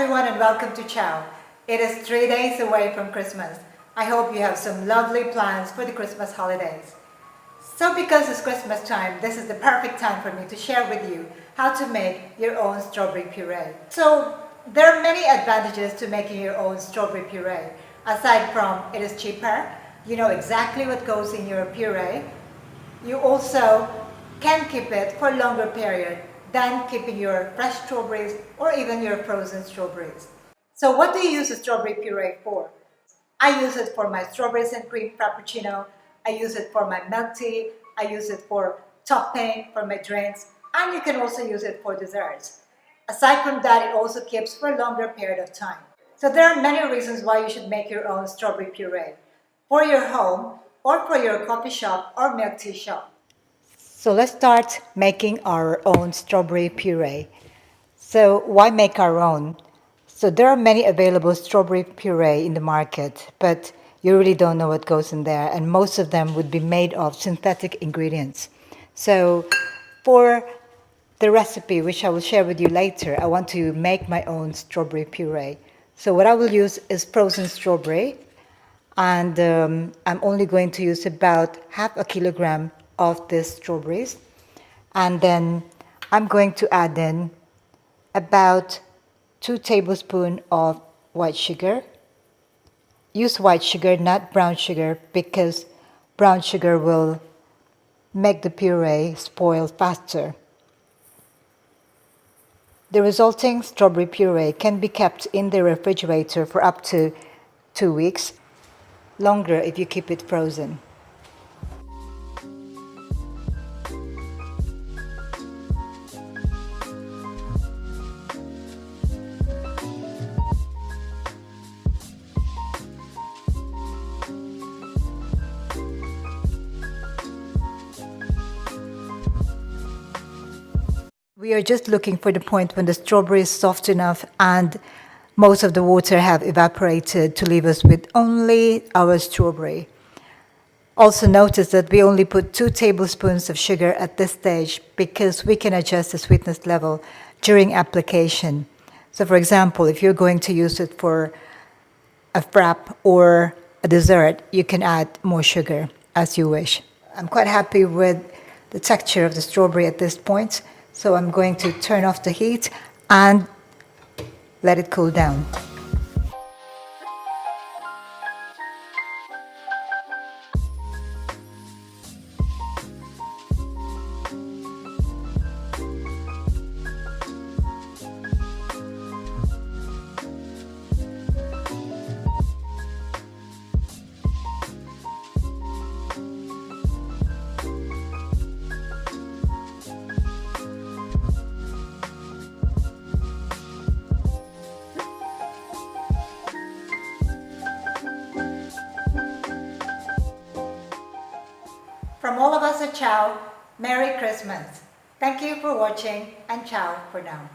everyone and welcome to Chao. It is 3 days away from Christmas. I hope you have some lovely plans for the Christmas holidays. So because it's Christmas time, this is the perfect time for me to share with you how to make your own strawberry puree. So there are many advantages to making your own strawberry puree. Aside from it is cheaper, you know exactly what goes in your puree. You also can keep it for a longer period than keeping your fresh strawberries or even your frozen strawberries. So what do you use the strawberry puree for? I use it for my strawberries and cream frappuccino. I use it for my milk tea. I use it for topping, for my drinks, and you can also use it for desserts. Aside from that, it also keeps for a longer period of time. So there are many reasons why you should make your own strawberry puree for your home or for your coffee shop or milk tea shop. So let's start making our own strawberry puree. So why make our own? So there are many available strawberry puree in the market, but you really don't know what goes in there, and most of them would be made of synthetic ingredients. So for the recipe, which I will share with you later, I want to make my own strawberry puree. So what I will use is frozen strawberry, and I'm only going to use about half a kilogram of these strawberries, and then I'm going to add in about 2 tablespoons of white sugar. Use white sugar, not brown sugar, because brown sugar will make the puree spoil faster. The resulting strawberry puree can be kept in the refrigerator for up to 2 weeks, longer if you keep it frozen. We are just looking for the point when the strawberry is soft enough and most of the water have evaporated to leave us with only our strawberry. Also notice that we only put 2 tablespoons of sugar at this stage because we can adjust the sweetness level during application. So for example, if you're going to use it for a frap or a dessert, you can add more sugar as you wish. I'm quite happy with the texture of the strawberry at this point, so I'm going to turn off the heat and let it cool down. From all of us at Chao, Merry Christmas. Thank you for watching, and ciao for now.